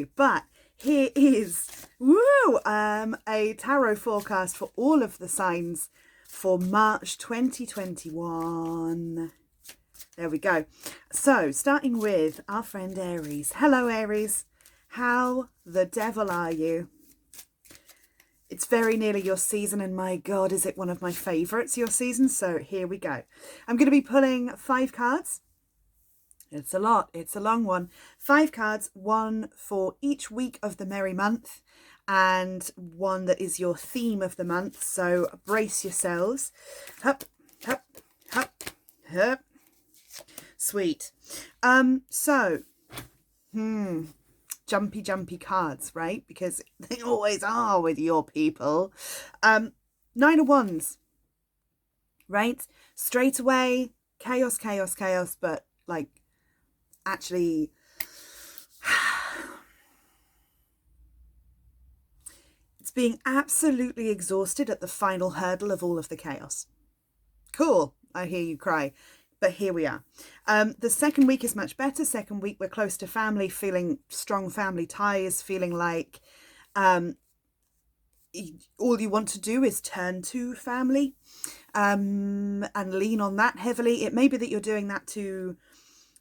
But here is a tarot forecast for all of the signs for March 2021. There we go. So starting with our friend Aries. Hello Aries. How the devil are you? It's very nearly your season, and my God, is it one of my favourites, your season? So here we go. I'm going to be pulling 5 cards. It's a lot. It's a long one. 5 cards, one for each week of the merry month and one that is your theme of the month. So brace yourselves. Hup, hup, hup, hup. Sweet. Jumpy cards, right? Because they always are with your people. 9 of Wands, right? Straight away, chaos, but like actually it's being absolutely exhausted at the final hurdle of all of the chaos. Cool, I hear you cry. But here we are. The second week is much better. Second week, we're close to family, feeling strong family ties, feeling like all you want to do is turn to family and lean on that heavily. It may be that you're doing that to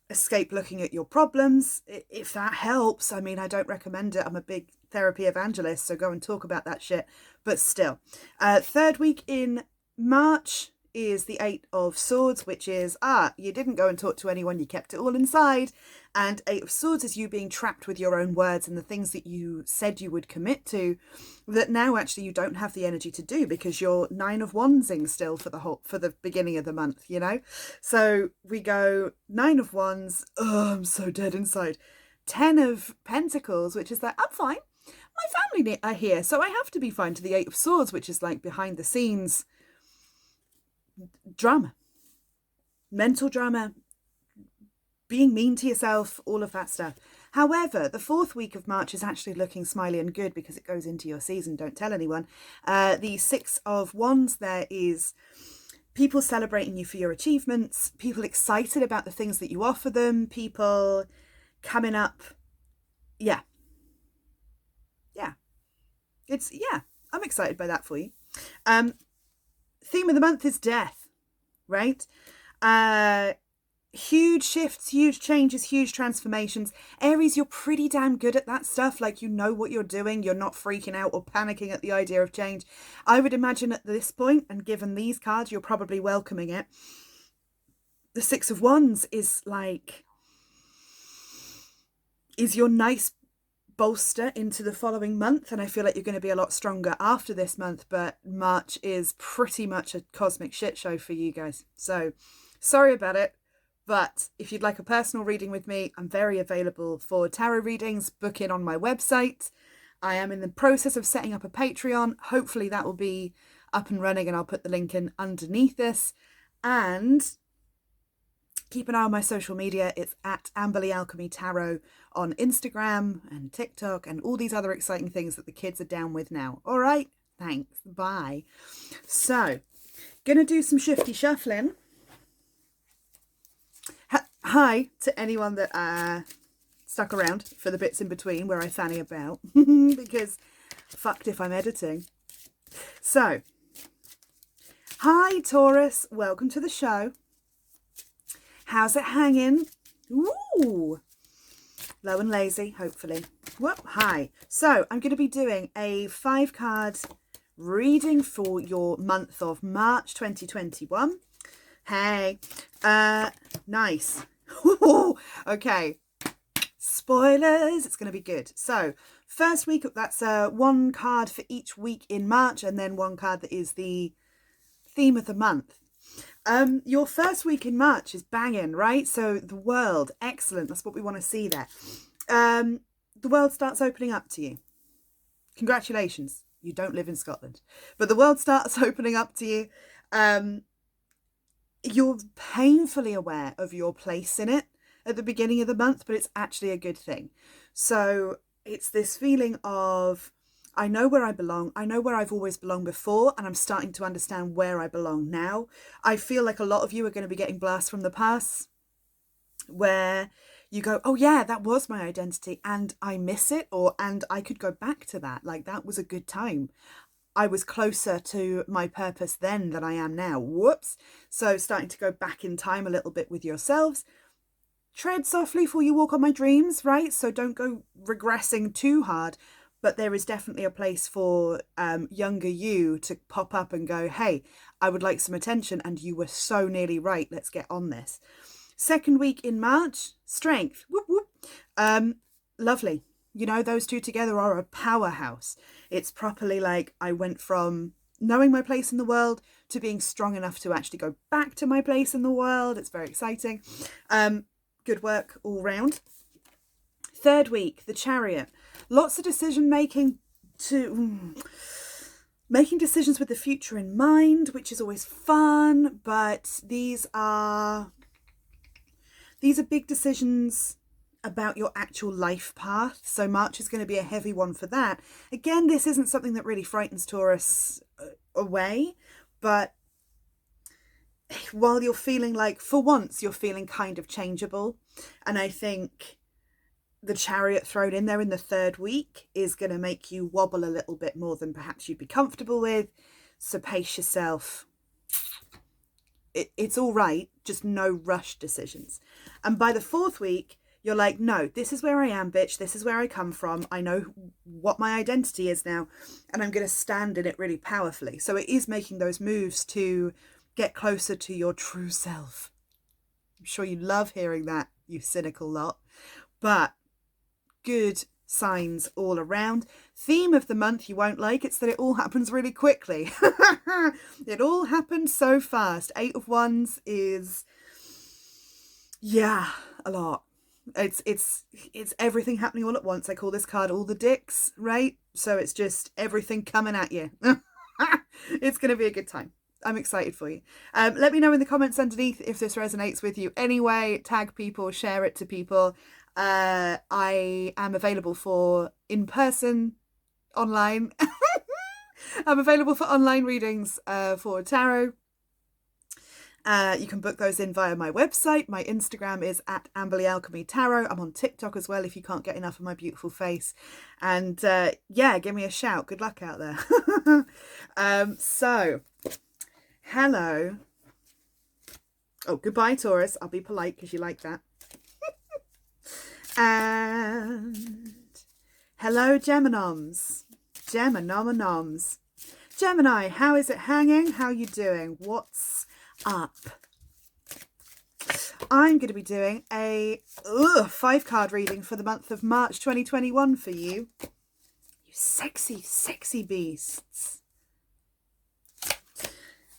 escape looking at your problems. If that helps, I mean, I don't recommend it. I'm a big therapy evangelist, so go and talk about that shit. But still, third week in March is the 8 of Swords, which is, you didn't go and talk to anyone, you kept it all inside. And 8 of Swords is you being trapped with your own words and the things that you said you would commit to that now actually you don't have the energy to do because you're 9 of Wandsing still for the beginning of the month, you know? So we go 9 of Wands, I'm so dead inside. 10 of Pentacles, which is like, I'm fine, my family are here, so I have to be fine, to the 8 of Swords, which is like behind the scenes drama, mental drama, being mean to yourself, all of that stuff. However, the 4th week of March is actually looking smiley and good because it goes into your season. Don't tell anyone. The 6 of Wands, there is people celebrating you for your achievements, people excited about the things that you offer them, people coming up. I'm excited by that for you. Theme of the month is death, right? Huge shifts, huge changes, huge transformations. Aries, you're pretty damn good at that stuff. Like, you know what you're doing. You're not freaking out or panicking at the idea of change. I would imagine at this point, and given these cards, you're probably welcoming it. The 6 of Wands is your nice bolster into the following month, and I feel like you're going to be a lot stronger after this month, but March is pretty much a cosmic shit show for you guys, so sorry about it. But if you'd like a personal reading with me, I'm very available for tarot readings. Book in on my website. I am in the process of setting up a Patreon. Hopefully that will be up and running, and I'll put the link in underneath this. And keep an eye on my social media. It's at Amberley Alchemy Tarot on Instagram and TikTok and all these other exciting things that the kids are down with now. All right, thanks, bye. So, gonna do some shifty shuffling. Hi to anyone that stuck around for the bits in between where I fanny about, because fucked if I'm editing. So, hi Taurus, welcome to the show. How's it hanging? Ooh, low and lazy, hopefully. Whoop, hi. So I'm going to be doing a 5-card reading for your month of March 2021. Hey, nice. Okay, spoilers, it's going to be good. So first week, that's 1 card for each week in March, and then 1 card that is the theme of the month. Your first week in March is banging, right? So the world, excellent. That's what we want to see there. The world starts opening up to you. Congratulations. You don't live in Scotland, but the world starts opening up to you. You're painfully aware of your place in it at the beginning of the month, but it's actually a good thing. So it's this feeling of, I know where I belong. I know where I've always belonged before, and I'm starting to understand where I belong now. I feel like a lot of you are going to be getting blasts from the past where you go, oh yeah, that was my identity and I miss it, and I could go back to that. Like, that was a good time. I was closer to my purpose then than I am now. Whoops. So starting to go back in time a little bit with yourselves. Tread softly for you walk on my dreams, right? So don't go regressing too hard. But there is definitely a place for younger you to pop up and go, hey, I would like some attention. And you were so nearly right. Let's get on this. Second week in March, strength. Whoop, whoop. Lovely. You know, those two together are a powerhouse. It's properly like I went from knowing my place in the world to being strong enough to actually go back to my place in the world. It's very exciting. Good work all round. Third week, the Chariot. Lots of decision making, making decisions with the future in mind, which is always fun, but these are big decisions about your actual life path. So March is going to be a heavy one for that. Again, this isn't something that really frightens Taurus away, but while you're feeling like, for once, you're feeling kind of changeable. And I think the Chariot thrown in there in the third week is going to make you wobble a little bit more than perhaps you'd be comfortable with. So pace yourself. It's all right, just no rush decisions. And by the fourth week, you're like, no, this is where I am, bitch. This is where I come from. I know what my identity is now, and I'm going to stand in it really powerfully. So it is making those moves to get closer to your true self. I'm sure you love hearing that, you cynical lot. But good signs all around. Theme of the month you won't like, it's that it all happens really quickly. It all happened so fast. 8 of Wands is, yeah, a lot. It's everything happening all at once. I call this card all the dicks, right? So it's just everything coming at you. It's going to be a good time. I'm excited for you. Let me know in the comments underneath if this resonates with you anyway. Tag people, share it to people. I am available for in-person, online. I'm available for online readings for tarot. You can book those in via my website. My Instagram is at Amberley Alchemy Tarot. I'm on TikTok as well if you can't get enough of my beautiful face. And yeah, give me a shout. Good luck out there. So, hello. Oh, goodbye, Taurus. I'll be polite because you like that. And hello, Geminoms. Geminoms. Gemini, how is it hanging? How you doing? What's up? I'm going to be doing a 5-card reading for the month of March 2021 for you. You sexy, sexy beasts.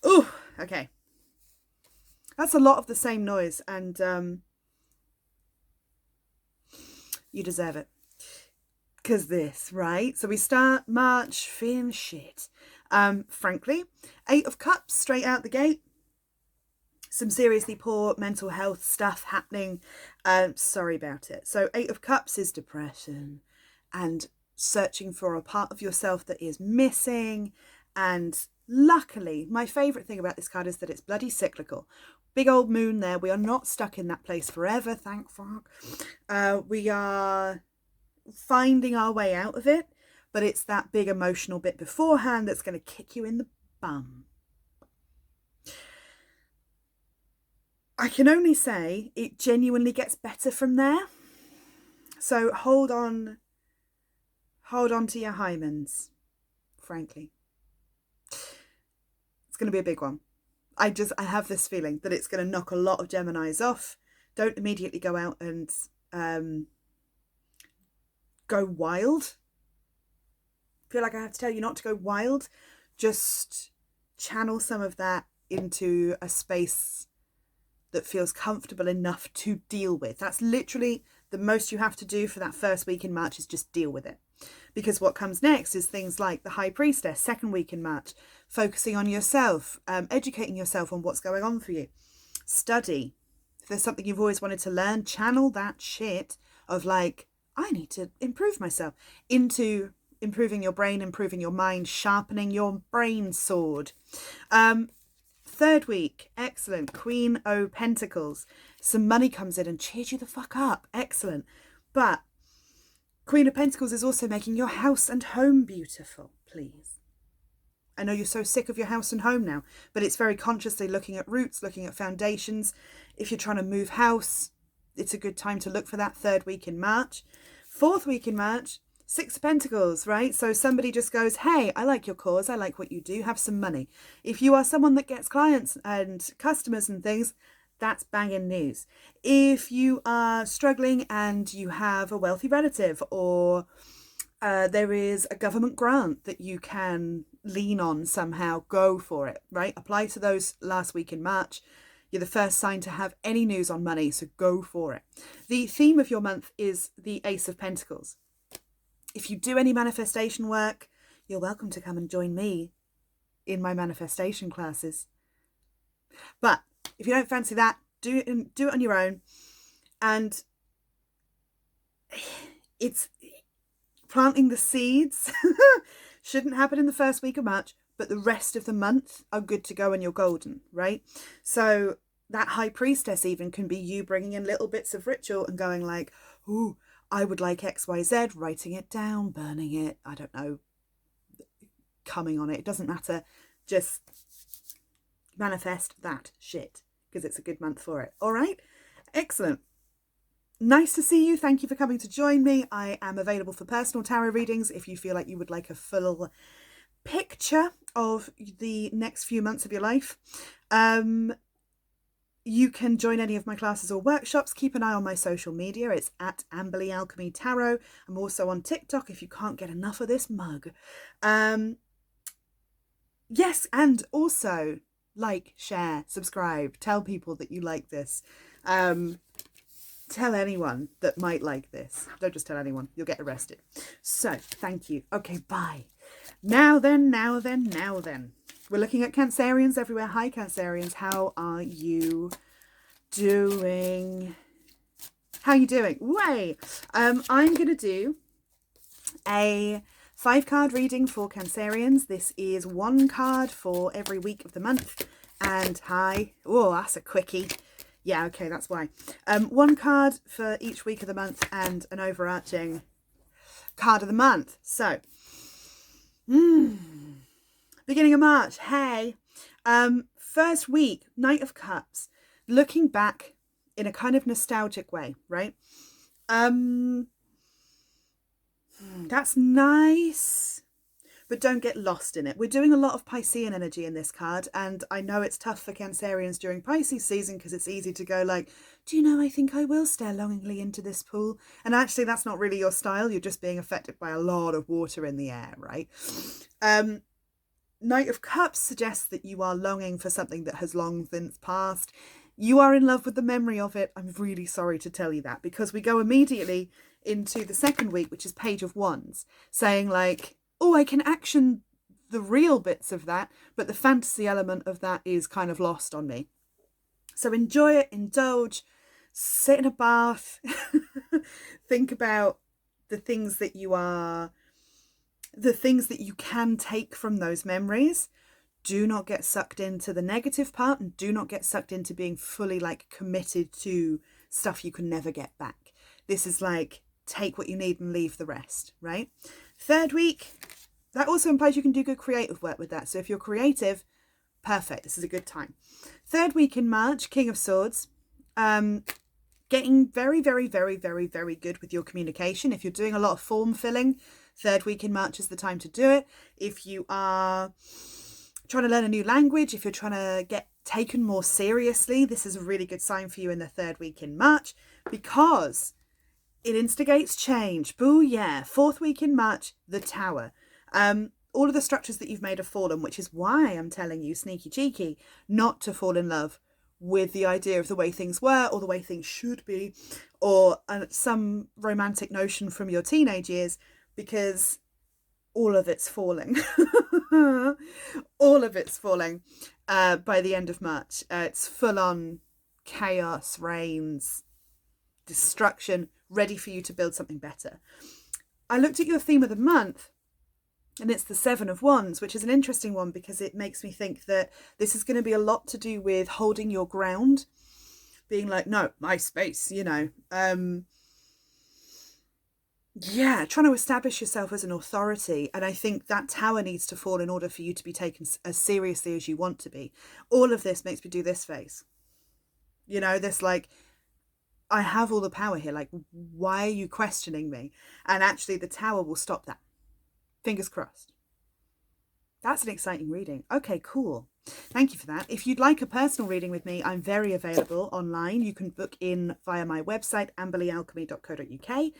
Ooh, okay. That's a lot of the same noise, and you deserve it. Because this, right? So we start March feeling shit. Frankly, 8 of Cups straight out the gate. Some seriously poor mental health stuff happening. Sorry about it. So 8 of Cups is depression and searching for a part of yourself that is missing. And luckily, my favourite thing about this card is that it's bloody cyclical. Big old moon there. We are not stuck in that place forever, thank fuck. We are finding our way out of it, but it's that big emotional bit beforehand that's going to kick you in the bum. I can only say it genuinely gets better from there. So hold on to your hymens, frankly. It's going to be a big one. I have this feeling that it's going to knock a lot of Geminis off. Don't immediately go out and go wild. I feel like I have to tell you not to go wild. Just channel some of that into a space that feels comfortable enough to deal with. That's literally the most you have to do for that first week in March, is just deal with it. Because what comes next is things like the High Priestess, second week in March, focusing on yourself, educating yourself on what's going on for you. Study. If there's something you've always wanted to learn, channel that shit of like, I need to improve myself, into improving your brain, improving your mind, sharpening your brain sword. Third week, excellent. Queen o' Pentacles. some money comes in and cheers you the fuck up. Excellent. But Queen of Pentacles is also making your house and home beautiful, please. I know you're so sick of your house and home now, but it's very consciously looking at roots, looking at foundations. If you're trying to move house, it's a good time to look for that 3rd week in March. 4th week in March, 6 of Pentacles, right? So somebody just goes, hey, I like your cause. I like what you do. Have some money. If you are someone that gets clients and customers and things, that's banging news. If you are struggling and you have a wealthy relative, or there is a government grant that you can lean on somehow, go for it, right? Apply to those last week in March. You're the first sign to have any news on money, so go for it. The theme of your month is the Ace of Pentacles. If you do any manifestation work, you're welcome to come and join me in my manifestation classes. But if you don't fancy that, do it on your own. And it's planting the seeds. Shouldn't happen in the 1st week of March, but the rest of the month are good to go and you're golden, right? So that High Priestess even can be you bringing in little bits of ritual and going like, ooh, I would like XYZ, writing it down, burning it, I don't know, coming on it. It doesn't matter. Just manifest that shit because it's a good month for it. All right? Excellent. Nice to see you. Thank you for coming to join me. I am available for personal tarot readings if you feel like you would like a full picture of the next few months of your life. You can join any of my classes or workshops. Keep an eye on my social media. It's at Amberley Alchemy Tarot. I'm also on TikTok if you can't get enough of this mug. Yes, and also like, share, subscribe, tell people that you like this. Tell anyone that might like this. Don't just tell anyone, you'll get arrested. So thank you. Okay, bye. Now then. We're looking at Cancerians everywhere. Hi Cancerians, how are you doing? How are you doing? Way. I'm going to do a 5-card reading for Cancerians. This is 1 card for every week of the month. And hi. Oh, that's a quickie. Yeah, okay, that's why. 1 card for each week of the month and an overarching card of the month. So, beginning of March, hey. First week, Knight of Cups. Looking back in a kind of nostalgic way, right? That's nice, but don't get lost in it. We're doing a lot of Piscean energy in this card, and I know it's tough for Cancerians during Pisces season because it's easy to go like, do you know, I think I will stare longingly into this pool. And actually, that's not really your style. You're just being affected by a lot of water in the air, right? Knight of Cups suggests that you are longing for something that has long since passed. You are in love with the memory of it. I'm really sorry to tell you that, because we go immediately into the second week, which is Page of Wands, saying like, oh, I can action the real bits of that, but the fantasy element of that is kind of lost on me. So enjoy it, indulge, sit in a bath, think about the things that you can take from those memories. Do not get sucked into the negative part, and do not get sucked into being fully like committed to stuff you can never get back. This is like, take what you need and leave the rest, right? Third week, that also implies you can do good creative work with that. So if you're creative, perfect. This is a good time. Third week in March, King of Swords. Getting very, very, very, very, very good with your communication. If you're doing a lot of form filling, third week in March is the time to do it. If you are trying to learn a new language, if you're trying to get taken more seriously, this is a really good sign for you in the third week in March, because it instigates change. Boo, yeah. Fourth week in March, the Tower. All of the structures that you've made have fallen, which is why I'm telling you, sneaky cheeky, not to fall in love with the idea of the way things were or the way things should be, or some romantic notion from your teenage years, because all of it's falling. All of it's falling by the end of March. It's full on chaos, reigns, destruction, ready for you to build something better. I looked at your theme of the month, and it's the 7 of Wands, which is an interesting one because it makes me think that this is going to be a lot to do with holding your ground. being like, no, my space, you know. Yeah, trying to establish yourself as an authority. And I think that tower needs to fall in order for you to be taken as seriously as you want to be. All of this makes me do this face. You know, this like, I have all the power here. Like, why are you questioning me? And actually the tower will stop that. Fingers crossed. That's an exciting reading. Okay, cool. Thank you for that. If you'd like a personal reading with me, I'm very available online. You can book in via my website, amberleyalchemy.co.uk.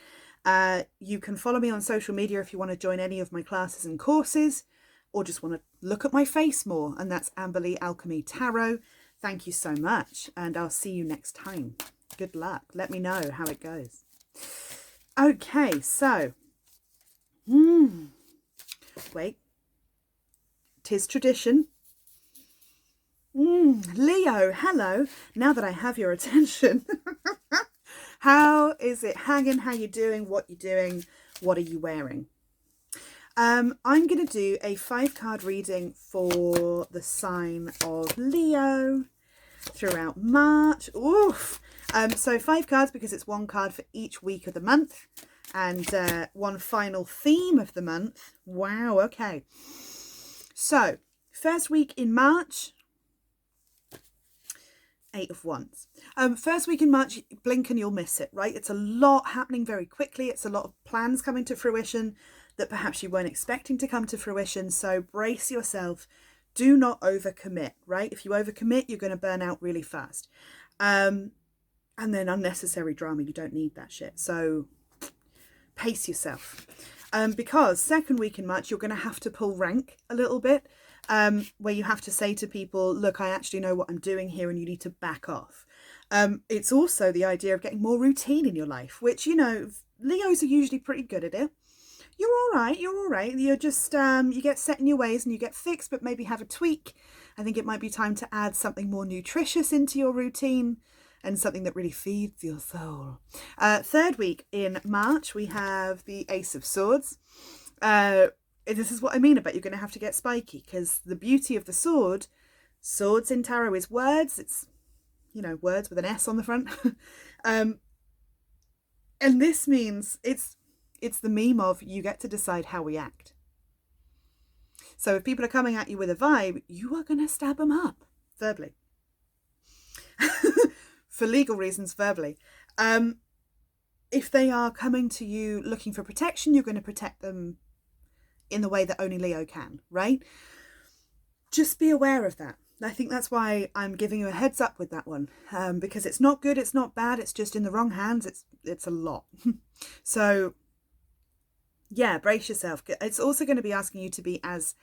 You can follow me on social media if you want to join any of my classes and courses, or just want to look at my face more, and that's Amberley Alchemy Tarot. Thank you so much, and I'll see you next time. Good luck. Let me know how it goes. Okay, so, wait. 'Tis tradition. Leo, hello. Now that I have your attention, how is it hanging? How you doing? What you doing? What are you wearing? I'm going to do a 5-card reading for the sign of Leo throughout March. Oof. So 5 cards because it's 1 card for each week of the month, and 1 final theme of the month. Wow. Okay. So first week in March, 8 of Wands. First week in March, blink and you'll miss it, right? It's a lot happening very quickly. It's a lot of plans coming to fruition that perhaps you weren't expecting to come to fruition. So brace yourself. Do not overcommit, right? If you overcommit, you're going to burn out really fast. And then unnecessary drama. You don't need that shit. So pace yourself. Because second week in March, you're going to have to pull rank a little bit. Where you have to say to people, look, I actually know what I'm doing here and you need to back off. It's also the idea of getting more routine in your life, which, you know, Leos are usually pretty good at it. You're all right. You're just, you get set in your ways and you get fixed, but maybe have a tweak. I think it might be time to add something more nutritious into your routine and something that really feeds your soul. Third week in March, we have the Ace of Swords. This is what I mean about you're going to have to get spiky, because the beauty of the swords in tarot is words. It's, you know, words with an S on the front. And this means it's the meme of you get to decide how we act. So if people are coming at you with a vibe, you are going to stab them up verbally. For legal reasons, verbally. If they are coming to you looking for protection, you're going to protect them in the way that only Leo can, right? Just be aware of that. I think that's why I'm giving you a heads up with that one, because it's not good, it's not bad, it's just in the wrong hands. It's a lot. So yeah, brace yourself. It's also going to be asking you to be as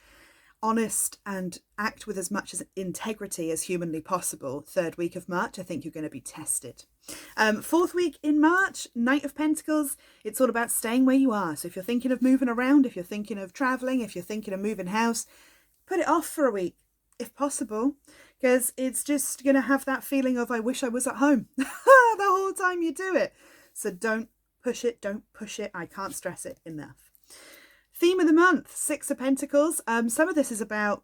honest and act with as much as integrity as humanly possible. Third week of March, I think you're going to be tested. Fourth week in March, Knight of Pentacles. It's all about staying where you are. So if you're thinking of moving around, if you're thinking of traveling, if you're thinking of moving house, put it off for a week if possible, because it's just going to have that feeling of, I wish I was at home the whole time you do it. So don't push it. I can't stress it enough. Theme of the month, 6 of Pentacles. Some of this is about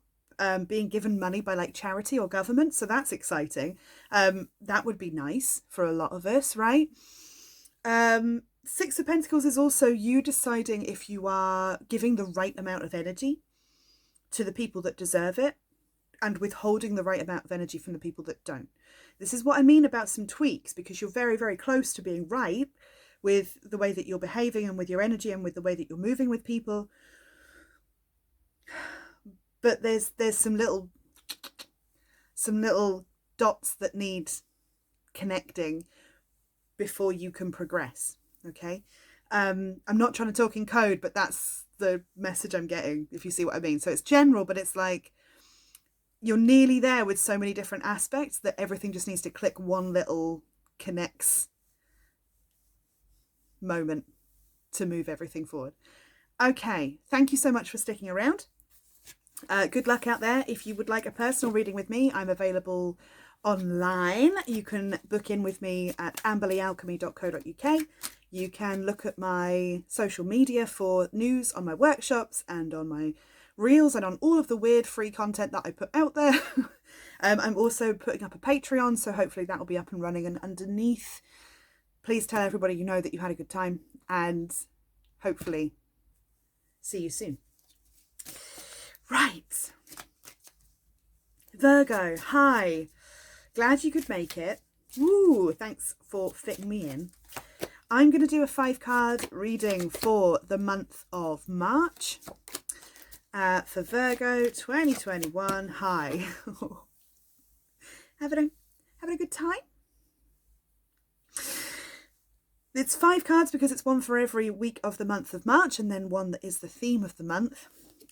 being given money by like charity or government. So that's exciting. That would be nice for a lot of us, right? 6 of Pentacles is also you deciding if you are giving the right amount of energy to the people that deserve it and withholding the right amount of energy from the people that don't. This is what I mean about some tweaks, because you're very, very close to being right with the way that you're behaving and with your energy and with the way that you're moving with people. But there's some little dots that need connecting before you can progress. Okay. I'm not trying to talk in code, but that's the message I'm getting, if you see what I mean. So it's general, but it's like you're nearly there with so many different aspects that everything just needs to click one little connects moment to move everything forward. Okay, thank you so much for sticking around. Good luck out there. If you would like a personal reading with me, I'm available online. You can book in with me at amberleyalchemy.co.uk. You can look at my social media for news on my workshops and on my reels and on all of the weird free content that I put out there. I'm also putting up a Patreon, so hopefully that will be up and running. And underneath, please tell everybody you know that you had a good time, and hopefully see you soon. Right. Virgo, hi. Glad you could make it. Woo, thanks for fitting me in. I'm going to do a 5-card reading for the month of March. For Virgo 2021. Hi. Having a good time? It's 5 cards because it's one for every week of the month of March, and then one that is the theme of the month.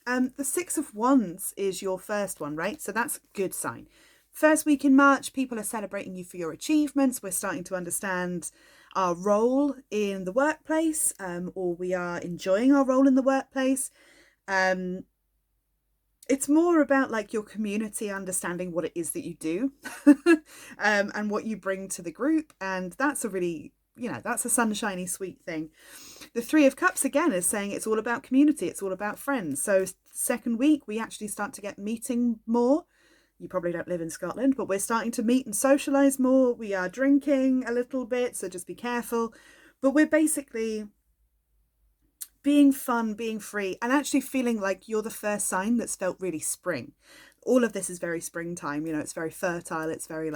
The 6 of Wands is your first one, right? So that's a good sign. First week in March, people are celebrating you for your achievements. We're starting to understand our role in the workplace, or we are enjoying our role in the workplace. It's more about like your community understanding what it is that you do and what you bring to the group. And that's a really, that's a sunshiny, sweet thing. The 3 of Cups, again, is saying it's all about community. It's all about friends. So second week, we actually start to get meeting more. You probably don't live in Scotland, but we're starting to meet and socialise more. We are drinking a little bit, so just be careful. But we're basically being fun, being free, and actually feeling like you're the first sign that's felt really spring. All of this is very springtime, it's very fertile. It's very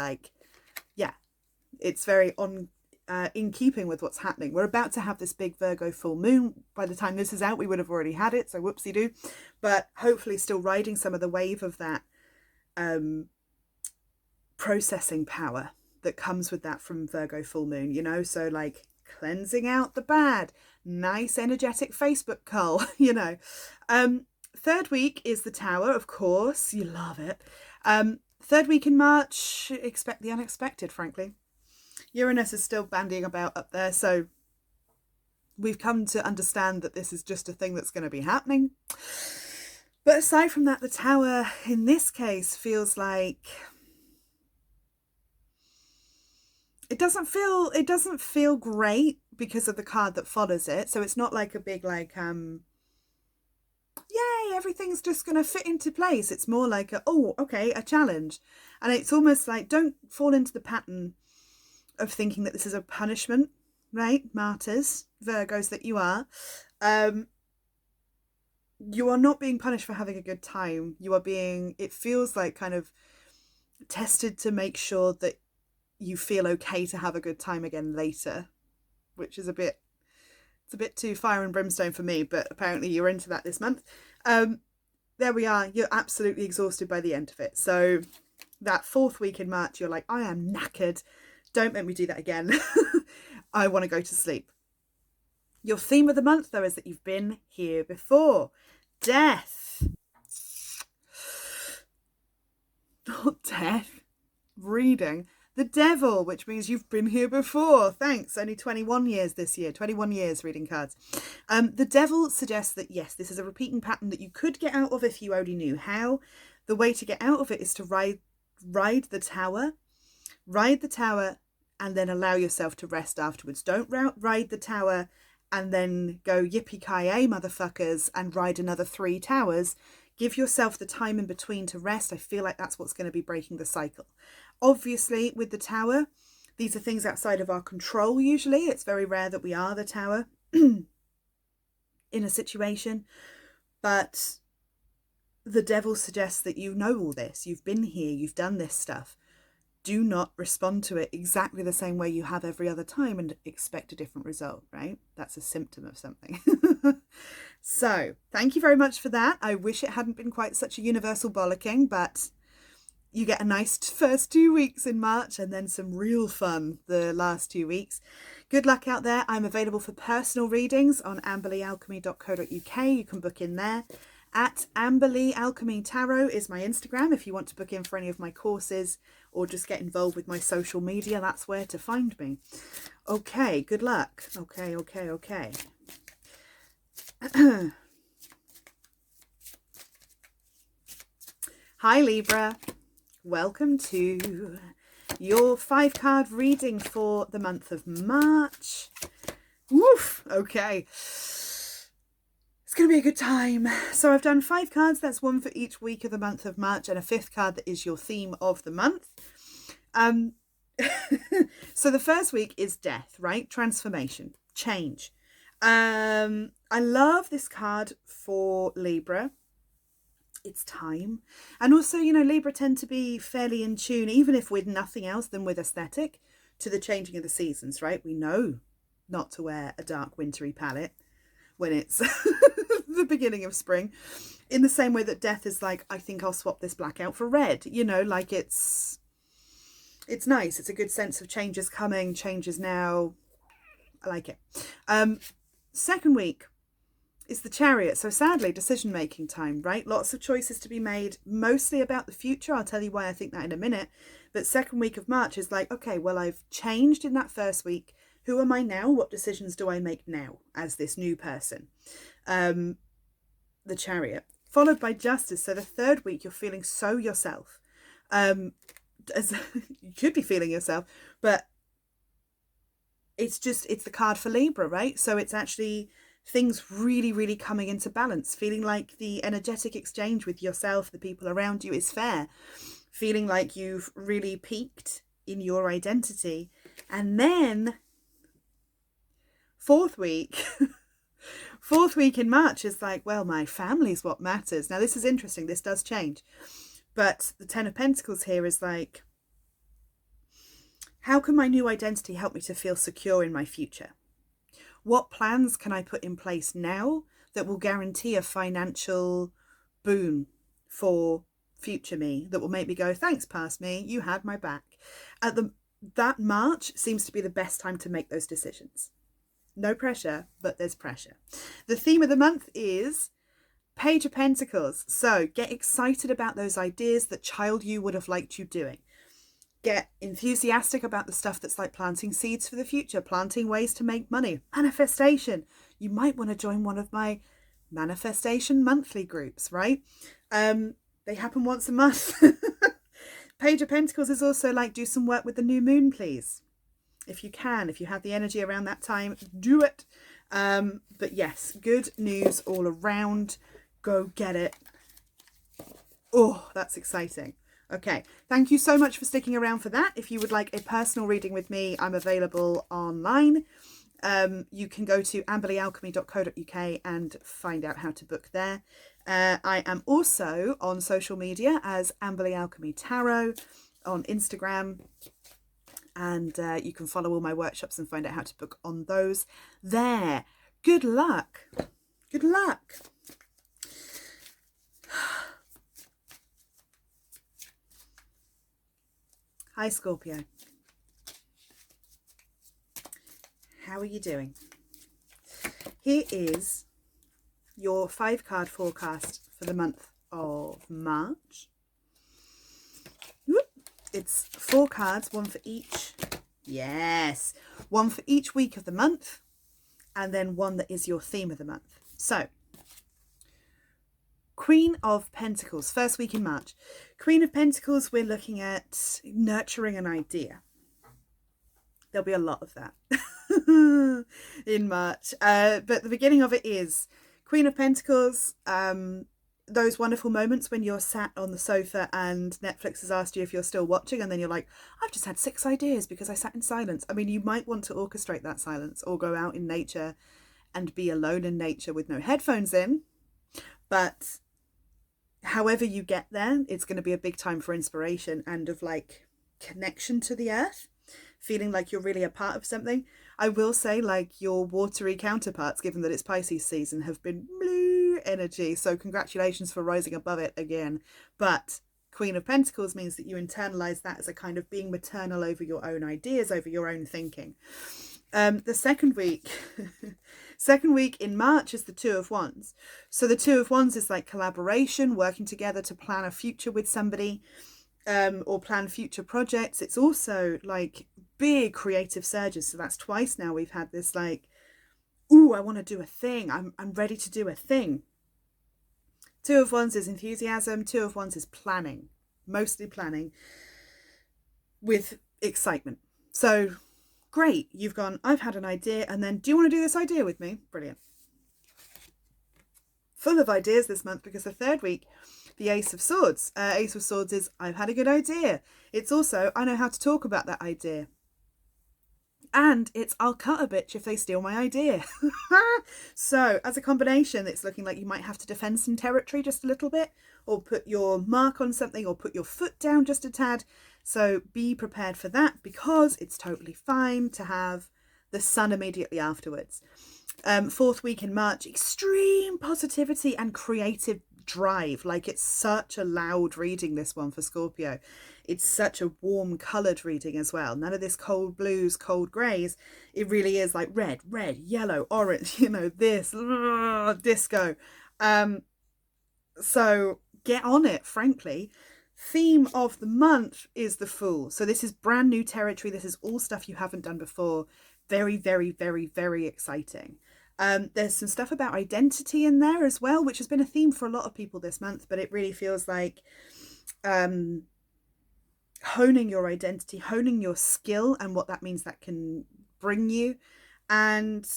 it's very in keeping with what's happening. We're about to have this big Virgo full moon. By the time this is out, we would have already had it, so whoopsie-doo. But hopefully still riding some of the wave of that processing power that comes with that from Virgo full moon, so like cleansing out the bad, nice energetic Facebook cull. Third week is the Tower, of course, you love it. Third week in March, expect the unexpected, frankly. Uranus is still bandying about up there, so we've come to understand that this is just a thing that's going to be happening. But aside from that, the Tower in this case feels like it doesn't feel great because of the card that follows it. So it's not like a big yay, everything's just going to fit into place. It's more like a challenge. And it's almost like, don't fall into the pattern of thinking that this is a punishment, right? Martyrs, Virgos that you are. You are not being punished for having a good time. You are being, it feels like kind of tested to make sure that you feel okay to have a good time again later, which is it's a bit too fire and brimstone for me, but apparently you're into that this month. There we are. You're absolutely exhausted by the end of it. So that 4th week in March, you're like, I am knackered. Don't make me do that again. I want to go to sleep. Your theme of the month, though, is that you've been here before. Death. Not death. Reading. The Devil, which means you've been here before. Thanks. Only 21 years this year. 21 years reading cards. The Devil suggests that, yes, this is a repeating pattern that you could get out of if you only knew how. The way to get out of it is to ride the tower. Ride the tower and then allow yourself to rest afterwards. Don't ride the tower and then go yippee-ki-yay, motherfuckers, and ride another 3 towers. Give yourself the time in between to rest. I feel like that's what's going to be breaking the cycle. Obviously, with the Tower, these are things outside of our control usually. It's very rare that we are the Tower in a situation. But the Devil suggests that you know all this. You've been here. You've done this stuff. Do not respond to it exactly the same way you have every other time and expect a different result, right? That's a symptom of something. So, thank you very much for that. I wish it hadn't been quite such a universal bollocking, but you get a nice first 2 weeks in March and then some real fun the last 2 weeks. Good luck out there. I'm available for personal readings on amberleyalchemy.co.uk. You can book in there. At Amberley Alchemy Tarot is my Instagram. If you want to book in for any of my courses or just get involved with my social media, that's where to find me. Okay, good luck. Okay. Hi Libra, welcome to your 5-card reading for the month of March. Woof, okay. It's going to be a good time. So I've done 5 cards. That's one for each week of the month of March, and a 5th card that is your theme of the month. So the first week is death, right? Transformation, change. I love this card for Libra. It's time. And also, you know, Libra tend to be fairly in tune, even if with nothing else than with aesthetic, to the changing of the seasons, right? We know not to wear a dark wintry palette when it's the beginning of spring, in the same way that death is like, I think I'll swap this black out for red, you know, like it's nice. It's a good sense of change is coming, change is now. I like it. Second week is the Chariot. So sadly, decision making time, right? Lots of choices to be made, mostly about the future. I'll tell you why I think that in a minute. But second week of March is like, okay, well, I've changed in that first week. Who am I now? What decisions do I make now as this new person? The Chariot, followed by Justice. So the third week, you're feeling so yourself. As you could be feeling yourself, but it's the card for Libra, right? So it's actually things really, really coming into balance, feeling like the energetic exchange with yourself, the people around you, is fair, feeling like you've really peaked in your identity. And then fourth week in March is like, well, my family's what matters. Now, this is interesting. This does change. But the Ten of Pentacles here is like, how can my new identity help me to feel secure in my future? What plans can I put in place now that will guarantee a financial boon for future me, that will make me go, thanks, past me, you had my back. That March seems to be the best time to make those decisions. No pressure, but there's pressure. The theme of the month is Page of Pentacles. So get excited about those ideas that child you would have liked you doing. Get enthusiastic about the stuff that's like planting seeds for the future, planting ways to make money, manifestation. You might want to join one of my manifestation monthly groups, right? They happen once a month. Page of Pentacles is also like, do some work with the new moon, please. If you can, if you have the energy around that time, do it. But yes, good news all around. Go get it. Oh, that's exciting. Okay, thank you so much for sticking around for that. If you would like a personal reading with me, I'm available online. You can go to amberleyalchemy.co.uk and find out how to book there. I am also on social media as Amberley Alchemy Tarot on Instagram. And you can follow all my workshops and find out how to book on those there. Good luck. Good luck. Hi, Scorpio. How are you doing? Here is your 5-card forecast for the month of March. It's 4 cards, one for each. Yes. One for each week of the month. And then one that is your theme of the month. So, Queen of Pentacles, first week in March. Queen of Pentacles, we're looking at nurturing an idea. There'll be a lot of that in March. But the beginning of it is Queen of Pentacles, those wonderful moments when you're sat on the sofa and Netflix has asked you if you're still watching, and then you're like, I've just had 6 ideas because I sat in silence. I mean, you might want to orchestrate that silence or go out in nature and be alone in nature with no headphones in. But however you get there, it's going to be a big time for inspiration and of like connection to the earth, feeling like you're really a part of something. I will say, like, your watery counterparts, given that it's Pisces season, have been blue energy. So congratulations for rising above it again. But Queen of Pentacles means that you internalize that as a kind of being maternal over your own ideas, over your own thinking. The second week in March is the Two of Wands. So the Two of Wands is like collaboration, working together to plan a future with somebody, or plan future projects. It's also like big creative surges. So that's twice now we've had this like, ooh, I want to do a thing. I'm ready to do a thing. Two of Wands is enthusiasm. Two of Wands is planning, mostly planning with excitement. So great, you've gone, I've had an idea, and then, do you want to do this idea with me? Brilliant. full of ideas this month, because the third week, the Ace of Swords. Ace of Swords is, I've had a good idea. It's also, I know how to talk about that idea. And it's, I'll cut a bitch if they steal my idea. So as a combination, it's looking like you might have to defend some territory just a little bit, or put your mark on something, or put your foot down just a tad. So be prepared for that, because it's totally fine to have the sun immediately afterwards. Fourth week in March, extreme positivity and creative drive. Like, it's such a loud reading, this one for Scorpio. It's such a warm coloured reading as well. None of this cold blues, cold greys. It really is like red, yellow, orange, you know, this, disco. So get on it, frankly. Theme of the month is the Fool. So this is brand new territory. This is all stuff you haven't done before. Very, very, very, very exciting. There's some stuff about identity in there as well, which has been a theme for a lot of people this month, but it really feels like honing your identity, honing your skill, and what that means that can bring you, and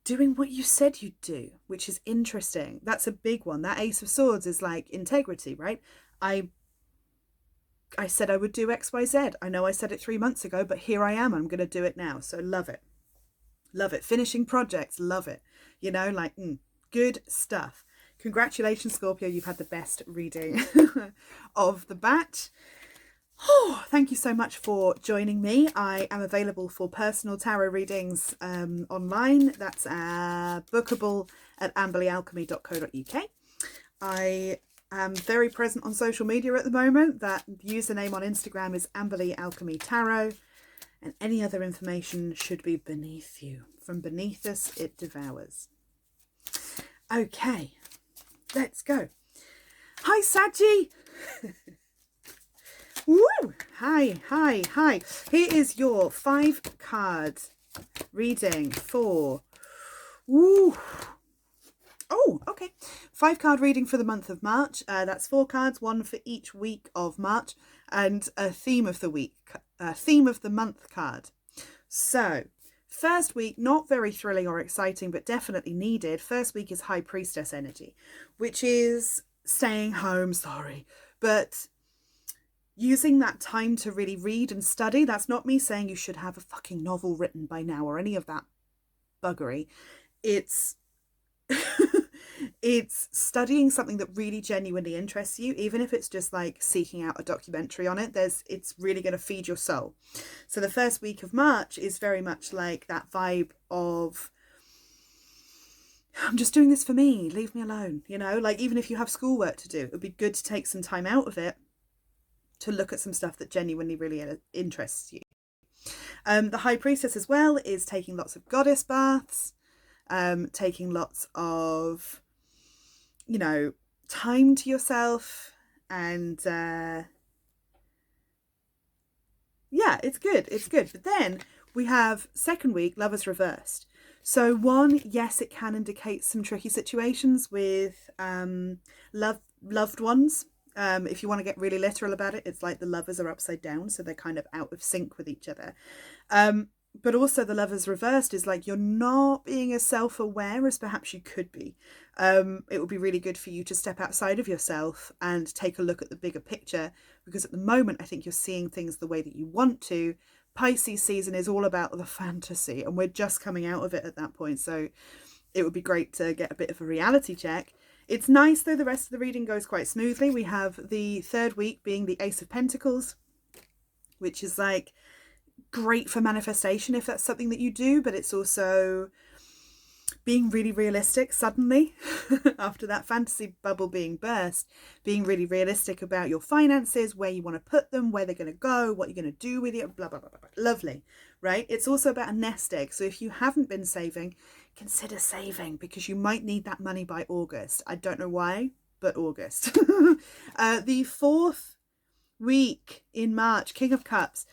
doing what you said you'd do, which is interesting. That's a big one. That Ace of Swords is like integrity, right? I said I would do XYZ. I know I said it 3 months ago, but here I am. I'm going to do it now. So love it. Love it. Finishing projects. Love it. You know, like, good stuff. Congratulations, Scorpio. You've had the best reading of the bat. Oh, thank you so much for joining me. I am available for personal tarot readings online. That's bookable at amberleyalchemy.co.uk. I am very present on social media at the moment. That username on Instagram is Amberley Alchemy Tarot, and any other information should be beneath you. From beneath us, it devours. Okay, let's go. Hi, Saji. Woo! Hi. Here is your 5-card reading for... Woo! Oh, okay. 5-card reading for the month of March. That's 4 cards, 1 for each week of March, and a theme of the week, theme of the month card. So, first week, not very thrilling or exciting, but definitely needed. First week is High Priestess energy, which is staying home, but using that time to really read and study. That's not me saying you should have a fucking novel written by now or any of that buggery. It's it's studying something that really genuinely interests you, even if it's just like seeking out a documentary on it. It's really going to feed your soul. So the first week of March is very much like that vibe of, I'm just doing this for me, leave me alone, you know, like even if you have schoolwork to do, it would be good to take some time out of it to look at some stuff that genuinely really interests you. The High Priestess as well is taking lots of goddess baths, taking lots of, you know, time to yourself, and yeah, it's good. But then we have second week, Lovers reversed. So one, yes, it can indicate some tricky situations with loved ones. If you want to get really literal about it, it's like the lovers are upside down, so they're kind of out of sync with each other. But also the Lovers reversed is like you're not being as self-aware as perhaps you could be. It would be really good for you to step outside of yourself and take a look at the bigger picture, because at the moment I think you're seeing things the way that you want to. Pisces season is all about the fantasy, and we're just coming out of it at that point, so it would be great to get a bit of a reality check. It's nice though, the rest of the reading goes quite smoothly. We have the third week being the Ace of Pentacles, which is like great for manifestation if that's something that you do, but it's also being really realistic suddenly after that fantasy bubble being burst, being really realistic about your finances, where you want to put them, where they're going to go, what you're going to do with it, blah, blah, blah, blah. Lovely, right? It's also about a nest egg. So if you haven't been saving, consider saving, because you might need that money by August. I don't know why, but August. The fourth week in March, King of Cups.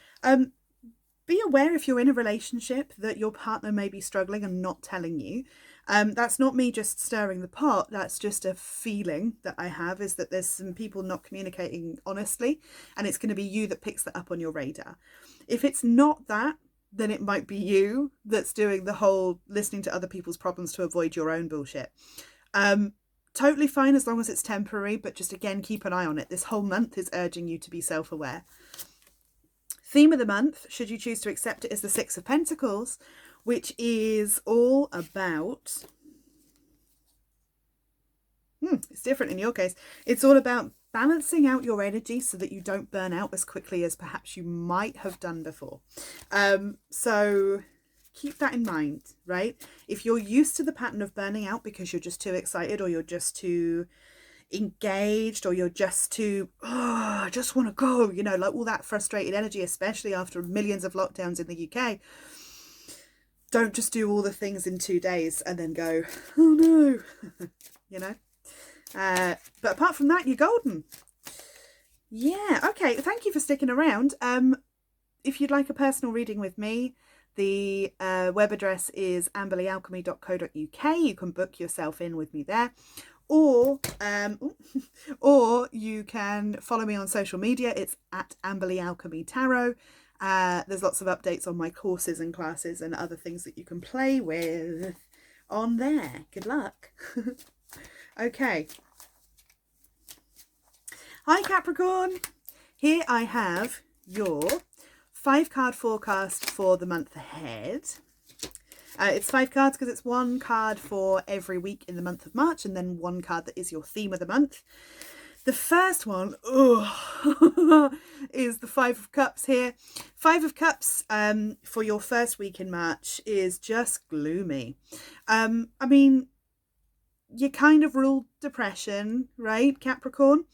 Be aware if you're in a relationship that your partner may be struggling and not telling you. That's not me just stirring the pot. That's just a feeling that I have, is that there's some people not communicating honestly, and it's going to be you that picks that up on your radar. If it's not that, then it might be you that's doing the whole listening to other people's problems to avoid your own bullshit. Totally fine as long as it's temporary, but just again, keep an eye on it. This whole month is urging you to be self-aware. Theme of the month, should you choose to accept it, is the Six of Pentacles, which is all about... it's different in your case. It's all about balancing out your energy so that you don't burn out as quickly as perhaps you might have done before. So keep that in mind, right? If you're used to the pattern of burning out because you're just too excited, or you're just too engaged, or you're just too, I just want to go, you know, like all that frustrated energy, especially after millions of lockdowns in the UK, don't just do all the things in 2 days and then go, oh no, you know. But apart from that, you're golden. Yeah, okay, thank you for sticking around. If you'd like a personal reading with me, the web address is amberleyalchemy.co.uk. You can book yourself in with me there, or you can follow me on social media. It's at Amberley Alchemy Tarot. There's lots of updates on my courses and classes and other things that you can play with on there. Good luck. Okay. Hi Capricorn. Here I have your 5-card forecast for the month ahead. It's 5 cards because it's 1 card for every week in the month of March, and then 1 card that is your theme of the month. The first one is the 5 of Cups here. 5 of Cups for your first week in March is just gloomy. I mean, you kind of ruled depression, right, Capricorn?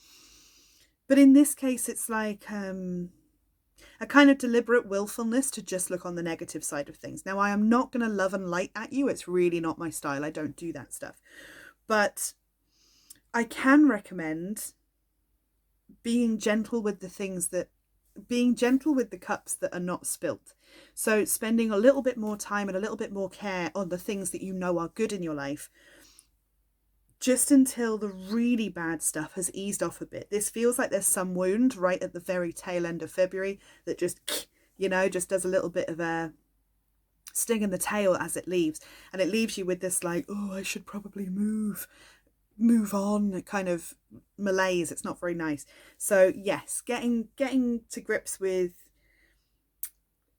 But in this case, it's like a kind of deliberate willfulness to just look on the negative side of things. Now, I am not going to love and light at you. It's really not my style. I don't do that stuff. But I can recommend being gentle with the cups that are not spilt. So spending a little bit more time and a little bit more care on the things that you know are good in your life, just until the really bad stuff has eased off a bit. This feels like there's some wound right at the very tail end of February that just, you know, just does a little bit of a sting in the tail as it leaves. And it leaves you with this like, oh, I should probably move on kind of malaise. It's not very nice. So yes, getting to grips with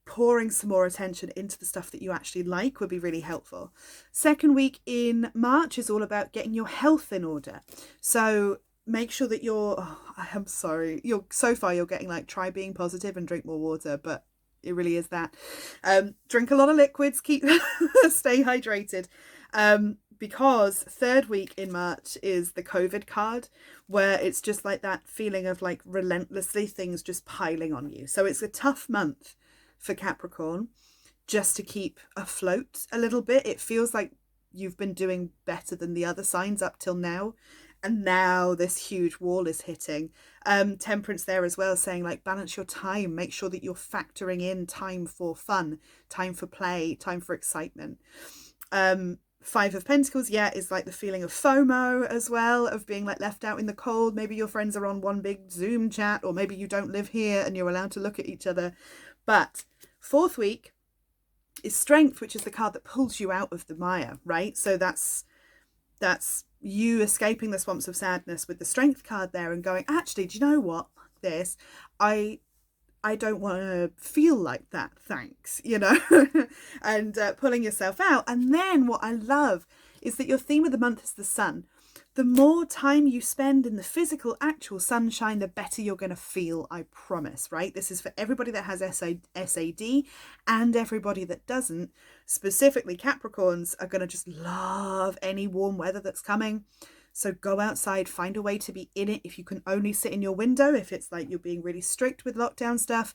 pouring some more attention into the stuff that you actually like would be really helpful. Second week in March is all about getting your health in order. So make sure that so far you're getting like, try being positive and drink more water, but it really is that. Drink a lot of liquids, stay hydrated. Because third week in March is the COVID card, where it's just like that feeling of like relentlessly things just piling on you. So it's a tough month for Capricorn, just to keep afloat a little bit. It feels like you've been doing better than the other signs up till now, and now this huge wall is hitting. Temperance there as well, saying like, balance your time, make sure that you're factoring in time for fun, time for play, time for excitement. 5 of Pentacles, is like the feeling of FOMO as well, of being like left out in the cold. Maybe your friends are on one big Zoom chat, or maybe you don't live here and you're allowed to look at each other. But fourth week is Strength, which is the card that pulls you out of the mire, right? So that's you escaping the swamps of sadness with the Strength card there and going, actually, do you know what? This, I don't want to feel like that, thanks, you know, and pulling yourself out. And then what I love is that your theme of the month is the sun. The more time you spend in the physical, actual sunshine, the better you're going to feel, I promise, right? This is for everybody that has SAD and everybody that doesn't. Specifically, Capricorns are going to just love any warm weather that's coming. So go outside, find a way to be in it. If you can only sit in your window, if it's like you're being really strict with lockdown stuff,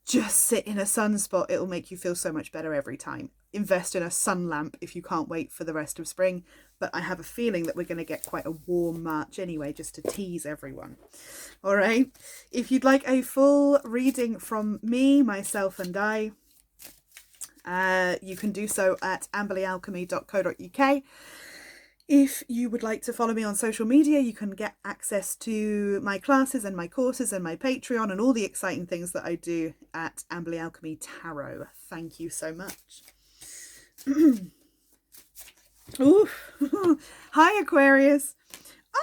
just sit in a sunspot. It'll make you feel so much better every time. Invest in a sun lamp if you can't wait for the rest of spring. But I have a feeling that we're going to get quite a warm March anyway, just to tease everyone. All right. If you'd like a full reading from me, myself and I, you can do so at amberleyalchemy.co.uk. If you would like to follow me on social media, you can get access to my classes and my courses and my Patreon and all the exciting things that I do at Amberley Alchemy Tarot. Thank you so much. Ooh. Hi, Aquarius.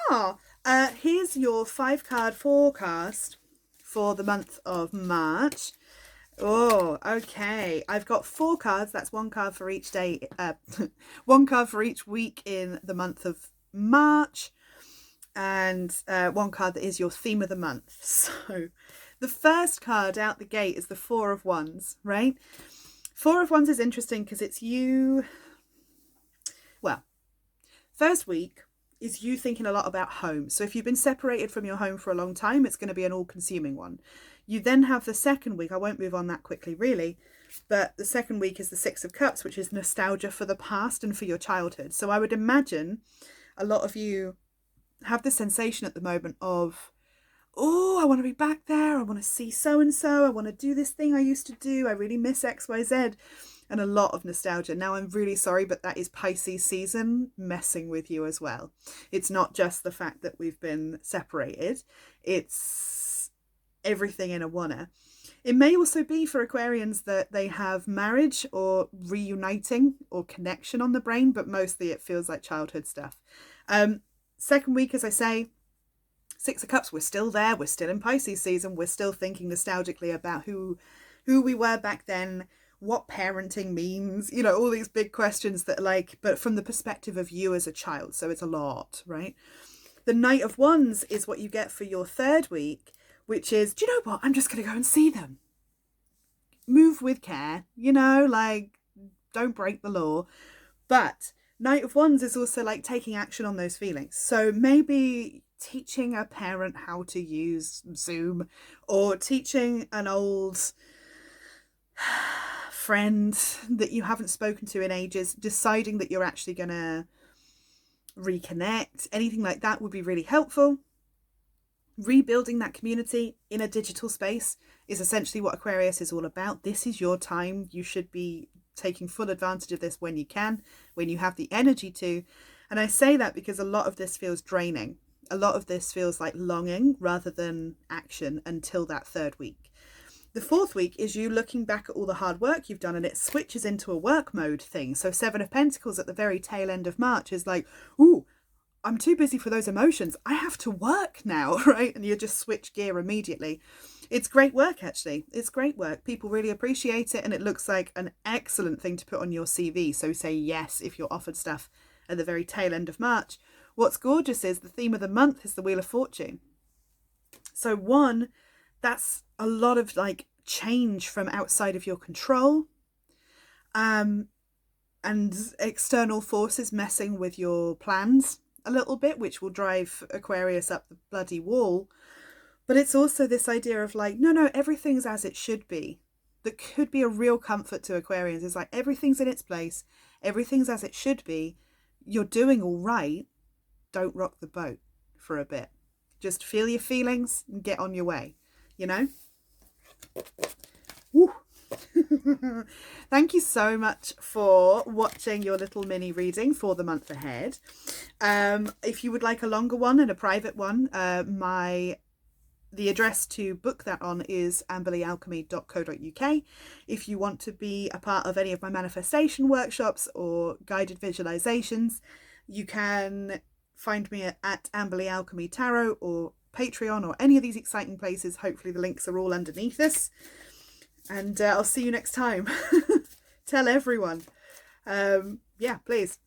Here's your 5-card forecast for the month of March. Oh, okay. I've got 4 cards. That's 1 card for each day. 1 card for each week in the month of March. And 1 card that is your theme of the month. So the first card out the gate is the 4 of Wands, right? 4 of Wands is interesting because it's you. Well, first week is you thinking a lot about home. So if you've been separated from your home for a long time, it's going to be an all-consuming one. You then have the second week. I won't move on that quickly, really. But the second week is the 6 of Cups, which is nostalgia for the past and for your childhood. So I would imagine a lot of you have the sensation at the moment of, oh, I want to be back there. I want to see so-and-so. I want to do this thing I used to do. I really miss XYZ. And a lot of nostalgia. Now, I'm really sorry, but that is Pisces season messing with you as well. It's not just the fact that we've been separated. It's everything in a oneer. It may also be for Aquarians that they have marriage or reuniting or connection on the brain, but mostly it feels like childhood stuff. Second week, as I say, 6 of Cups, we're still there. We're still in Pisces season. We're still thinking nostalgically about who we were back then, what parenting means, you know, all these big questions that but from the perspective of you as a child. So it's a lot, right? The Knight of Wands is what you get for your third week, which is, do you know what? I'm just going to go and see them. Move with care, you know, don't break the law. But Knight of Wands is also taking action on those feelings. So maybe teaching a parent how to use Zoom, or teaching an old friend that you haven't spoken to in ages, deciding that you're actually going to reconnect. Anything like that would be really helpful. Rebuilding that community in a digital space is essentially what Aquarius is all about. This is your time. You should be taking full advantage of this when you can, when you have the energy to. And I say that because a lot of this feels draining. A lot of this feels like longing rather than action until that third week. The fourth week is you looking back at all the hard work you've done, and it switches into a work mode thing. So 7 of Pentacles at the very tail end of March is ooh, I'm too busy for those emotions. I have to work now, right? And you just switch gear immediately. It's great work, actually. It's great work. People really appreciate it, and it looks like an excellent thing to put on your CV. So say yes if you're offered stuff at the very tail end of March. What's gorgeous is the theme of the month is the Wheel of Fortune. So that's a lot of change from outside of your control, and external forces messing with your plans a little bit, which will drive Aquarius up the bloody wall. But it's also this idea of no, everything's as it should be. That could be a real comfort to Aquarians. It's everything's in its place, everything's as it should be. You're doing all right. Don't rock the boat for a bit. Just feel your feelings and get on your way, you know? Woo. Thank you so much for watching your little mini reading for the month ahead. If you would like a longer one and a private one, the address to book that on is amberleyalchemy.co.uk. If you want to be a part of any of my manifestation workshops or guided visualizations, you can find me at Amberley Alchemy Tarot or Patreon or any of these exciting places. Hopefully the links are all underneath this. And I'll see you next time. Tell everyone. Yeah, please.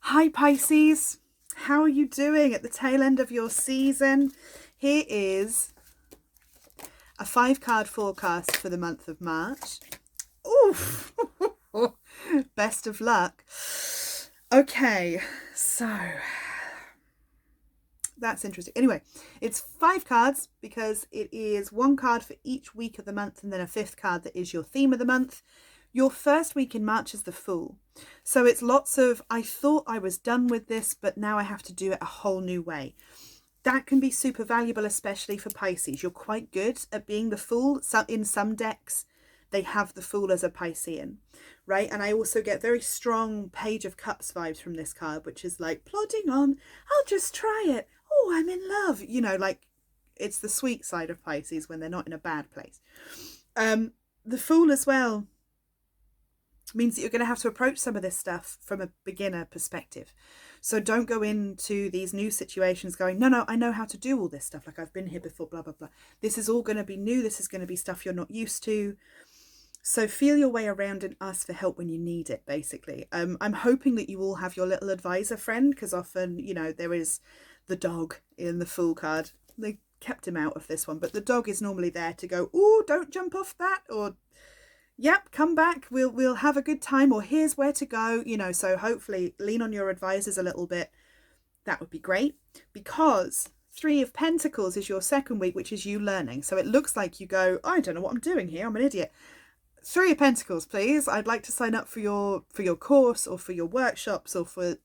Hi, Pisces. How are you doing at the tail end of your season? Here is a 5-card forecast for the month of March. Oof. Best of luck. Okay, so that's interesting. Anyway, it's 5 cards because it is 1 card for each week of the month and then a 5th card that is your theme of the month. Your first week in March is the Fool. So it's lots of, I thought I was done with this, but now I have to do it a whole new way. That can be super valuable, especially for Pisces. You're quite good at being the Fool. In some decks, they have the Fool as a Piscean, right? And I also get very strong Page of Cups vibes from this card, which is like plodding on, I'll just try it. Oh, I'm in love. You know, like it's the sweet side of Pisces when they're not in a bad place. The Fool as well means that you're going to have to approach some of this stuff from a beginner perspective. So don't go into these new situations going, no, I know how to do all this stuff. Like I've been here before, blah, blah, blah. This is all going to be new. This is going to be stuff you're not used to. So feel your way around and ask for help when you need it, basically. I'm hoping that you all have your little advisor friend, because often, you know, there is the dog in the Fool card. They kept him out of this one, but the dog is normally there to go, oh, don't jump off that, or yep, come back, we'll have a good time, or here's where to go, you know. So hopefully lean on your advisors a little bit. That would be great, because 3 of Pentacles is your second week, which is you learning. So it looks like you go, I don't know what I'm doing here, I'm an idiot. 3 of Pentacles, please. I'd like to sign up for your course, or for your workshops, or for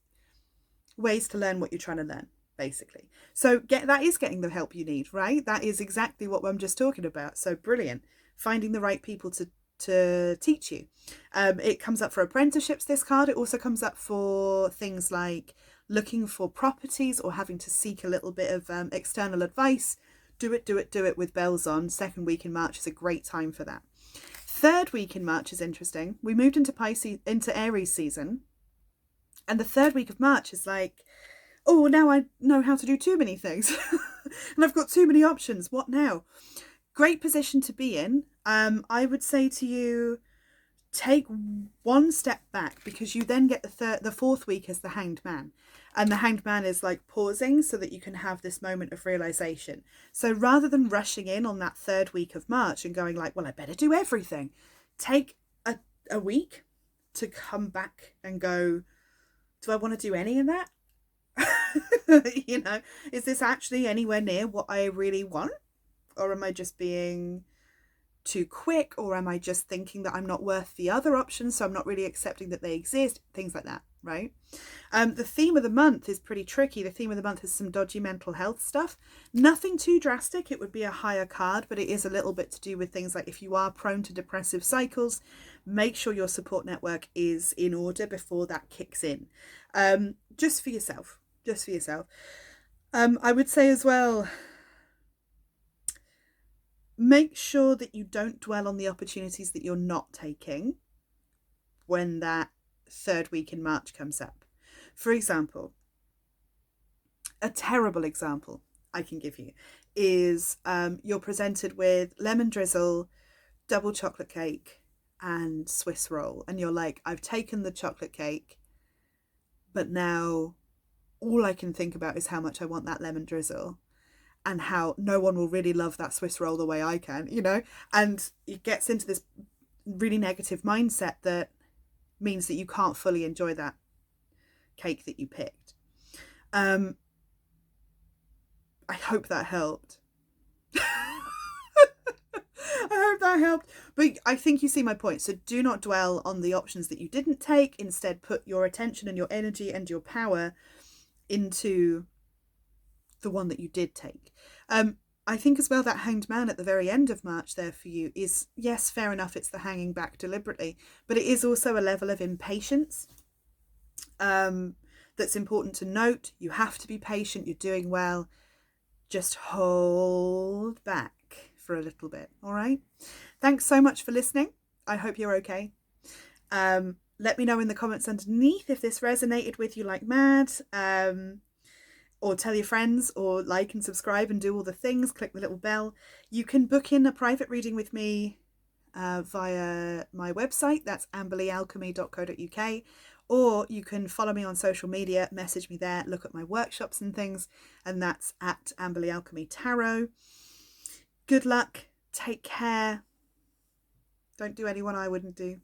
ways to learn what you're trying to learn, basically. So that is getting the help you need, right? That is exactly what I'm just talking about. So brilliant. Finding the right people to teach you. It comes up for apprenticeships, this card. It also comes up for things like looking for properties or having to seek a little bit of external advice. Do it with bells on. Second week in March is a great time for that. Third week in March is interesting. We moved into Aries season, and the third week of March is like, oh, now I know how to do too many things and I've got too many options. What now? Great position to be in. I would say to you, take one step back, because you then get the fourth week as the Hanged Man. And the Hanged Man is like pausing so that you can have this moment of realization. So rather than rushing in on that third week of March and going like, well, I better do everything, take a week to come back and go, do I want to do any of that? You know, is this actually anywhere near what I really want? Or am I just being too quick? Or am I just thinking that I'm not worth the other options, so I'm not really accepting that they exist? Things like that, right? The theme of the month is pretty tricky. The theme of the month is some dodgy mental health stuff. Nothing too drastic. It would be a higher card, but it is a little bit to do with things like if you are prone to depressive cycles, make sure your support network is in order before that kicks in. Just for yourself. I would say as well, make sure that you don't dwell on the opportunities that you're not taking when that third week in March comes up. For example, a terrible example I can give you is you're presented with lemon drizzle, double chocolate cake, and Swiss roll. And you're like, I've taken the chocolate cake, but now all I can think about is how much I want that lemon drizzle, and how no one will really love that Swiss roll the way I can, you know? And it gets into this really negative mindset that means that you can't fully enjoy that cake that you picked. I hope that helped. I hope that helped. But I think you see my point. So do not dwell on the options that you didn't take. Instead, put your attention and your energy and your power into the one that you did take. I think as well that Hanged Man at the very end of March there for you is, yes, fair enough, it's the hanging back deliberately, but it is also a level of impatience that's important to note. You have to be patient. You're doing well. Just hold back for a little bit. All right. Thanks so much for listening. I hope you're okay. Let me know in the comments underneath if this resonated with you like mad. Or tell your friends, or like and subscribe and do all the things. Click the little bell. You can book in a private reading with me via my website. That's amberleyalchemy.co.uk. Or you can follow me on social media, message me there, look at my workshops and things. And that's at Amberley Alchemy Tarot. Good luck. Take care. Don't do anyone I wouldn't do.